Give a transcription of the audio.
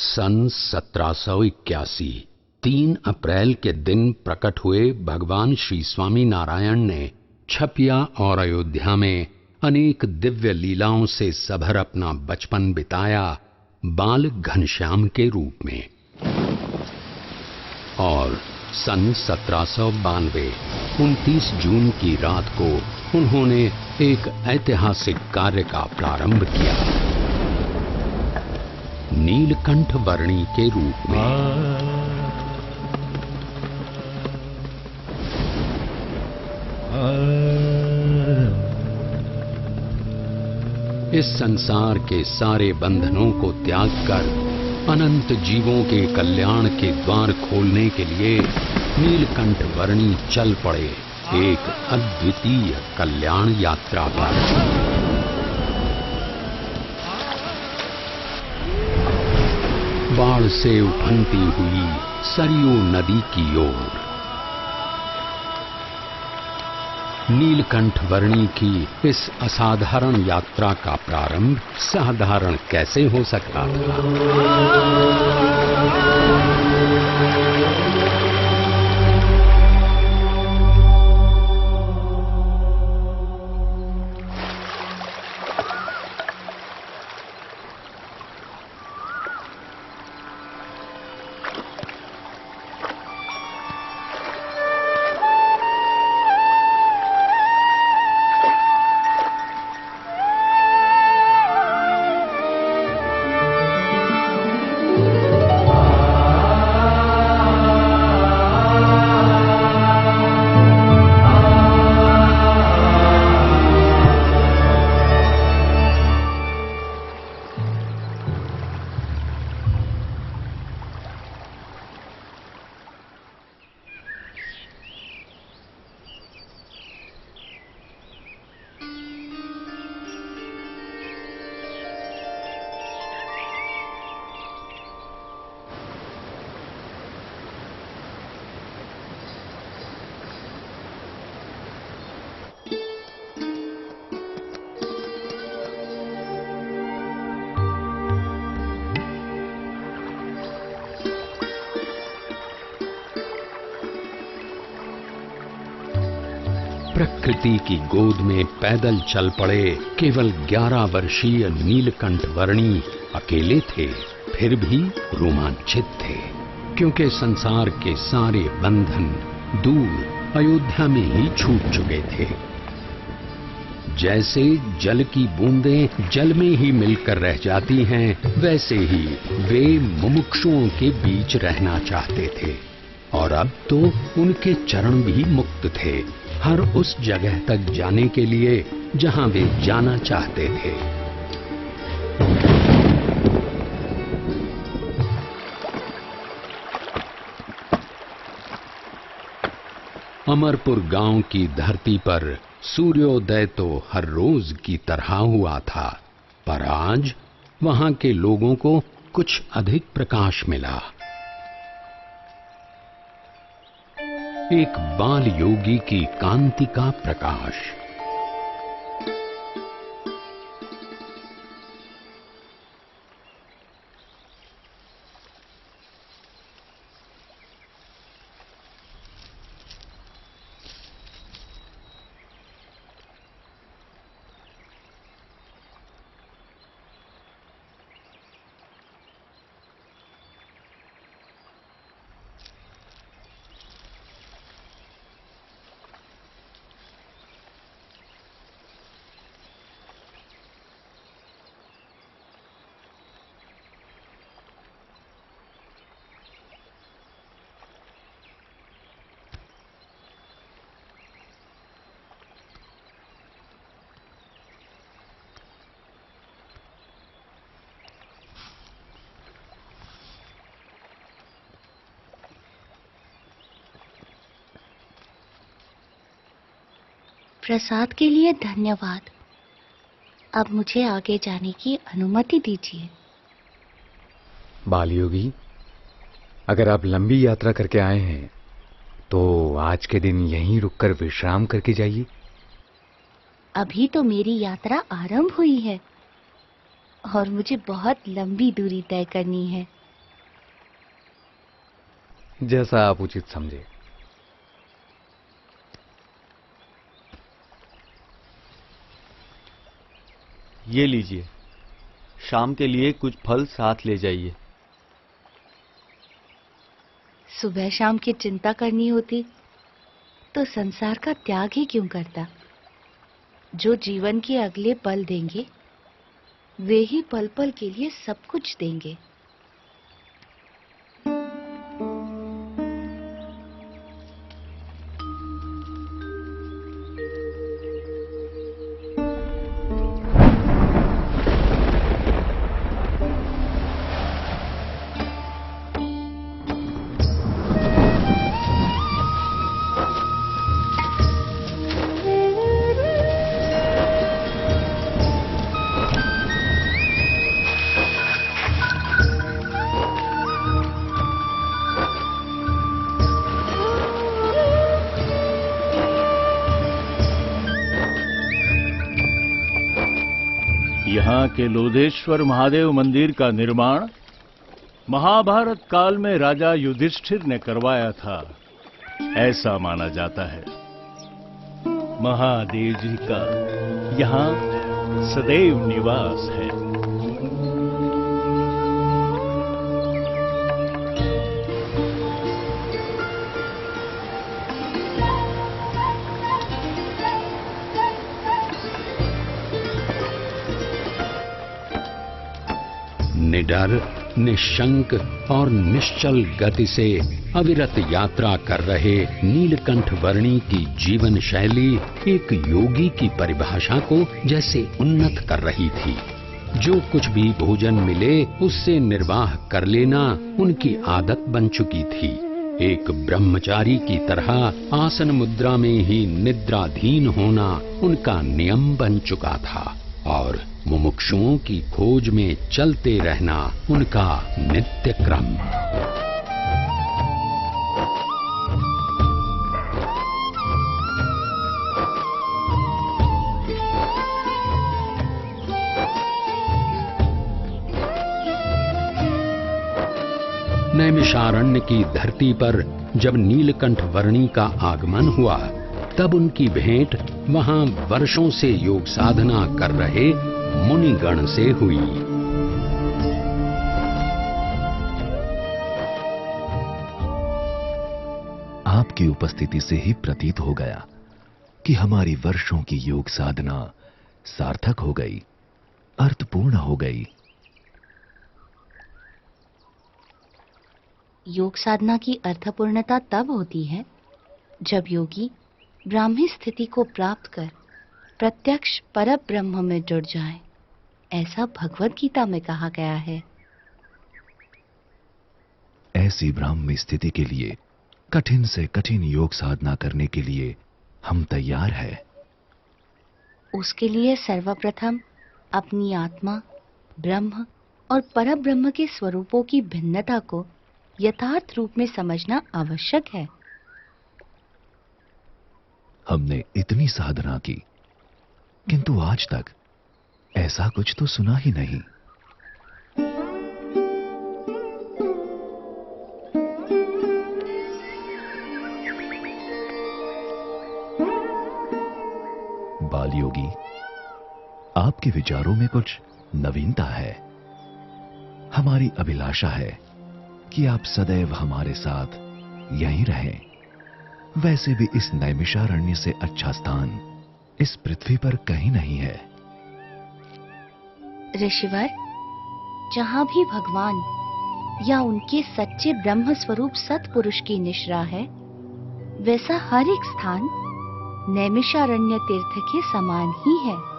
सन 1781 3 अप्रैल के दिन प्रकट हुए भगवान श्री स्वामी नारायण ने छपिया और अयोध्या में अनेक दिव्य लीलाओं से सभर अपना बचपन बिताया बाल घनश्याम के रूप में। और सन 1792 29 जून की रात को उन्होंने एक ऐतिहासिक कार्य का प्रारंभ किया, नीलकंठ वर्णी के रूप में। इस संसार के सारे बंधनों को त्याग कर अनंत जीवों के कल्याण के द्वार खोलने के लिए नीलकंठ वर्णी चल पड़े एक अद्वितीय कल्याण यात्रा पर। बाढ़ से उफनती हुई सरयू नदी की ओर नीलकंठ वर्णी की इस असाधारण यात्रा का प्रारंभ साधारण कैसे हो सकता था। प्रकृति की गोद में पैदल चल पड़े केवल 11 वर्षीय नीलकंठ वर्णी अकेले थे, फिर भी रोमांचित थे, क्योंकि संसार के सारे बंधन दूर अयोध्या में ही छूट चुके थे। जैसे जल की बूंदें जल में ही मिलकर रह जाती हैं, वैसे ही वे मुमुक्षुओं के बीच रहना चाहते थे। और अब तो उनके चरण भी मुक्त थे, हर उस जगह तक जाने के लिए जहां वे जाना चाहते थे। अमरपुर गांव की धरती पर सूर्योदय तो हर रोज की तरह हुआ था, पर आज वहां के लोगों को कुछ अधिक प्रकाश मिला। एक बाल योगी की कांति का प्रकाश। प्रसाद के लिए धन्यवाद। अब मुझे आगे जाने की अनुमति दीजिए। बालयोगी, अगर आप लंबी यात्रा करके आए हैं तो आज के दिन यहीं रुककर विश्राम करके जाइए। अभी तो मेरी यात्रा आरंभ हुई है और मुझे बहुत लंबी दूरी तय करनी है। जैसा आप उचित समझे। ये लीजिए, शाम के लिए कुछ फल साथ ले जाइए। सुबह शाम की चिंता करनी होती तो संसार का त्याग ही क्यों करता। जो जीवन के अगले पल देंगे वे ही पल पल के लिए सब कुछ देंगे। यहाँ के लोधेश्वर महादेव मंदिर का निर्माण महाभारत काल में राजा युधिष्ठिर ने करवाया था, ऐसा माना जाता है। महादेव जी का यहाँ सदैव निवास है। निडर, निशंक और निश्चल गति से अविरत यात्रा कर रहे नीलकंठ वर्णी की जीवन शैली एक योगी की परिभाषा को जैसे उन्नत कर रही थी। जो कुछ भी भोजन मिले उससे निर्वाह कर लेना उनकी आदत बन चुकी थी। एक ब्रह्मचारी की तरह आसन मुद्रा में ही निद्राधीन होना उनका नियम बन चुका था और मुमुक्षुओं की खोज में चलते रहना उनका नित्य क्रम। नैमिषारण्य की धरती पर जब नीलकंठ वर्णी का आगमन हुआ तब उनकी भेंट वहां वर्षों से योग साधना कर रहे मुनिगण से हुई। आपकी उपस्थिति से ही प्रतीत हो गया कि हमारी वर्षों की योग साधना सार्थक हो गई, अर्थपूर्ण हो गई। योग साधना की अर्थपूर्णता तब होती है जब योगी ब्राह्मी स्थिति को प्राप्त कर प्रत्यक्ष परब्रह्म में जुड़ जाए, ऐसा भगवद गीता में कहा गया है। ऐसी ब्राह्मी स्थिति के लिए कठिन से कठिन योग साधना करने के लिए हम तैयार हैं। उसके लिए सर्वप्रथम अपनी आत्मा, ब्रह्म और परब्रह्म के स्वरूपों की भिन्नता को यथार्थ रूप में समझना आवश्यक है। हमने इतनी साधना की, किंतु आज तक ऐसा कुछ तो सुना ही नहीं। बाल योगी, आपके विचारों में कुछ नवीनता है। हमारी अभिलाषा है कि आप सदैव हमारे साथ यहीं रहें। वैसे भी इस नैमिषारण्य से अच्छा स्थान इस पृथ्वी पर कहीं नहीं है। ऋषिवर, जहां भी भगवान या उनके सच्चे ब्रह्म स्वरूप सत्पुरुष की निश्रा है, वैसा हर एक स्थान नैमिषारण्य तीर्थ के समान ही है।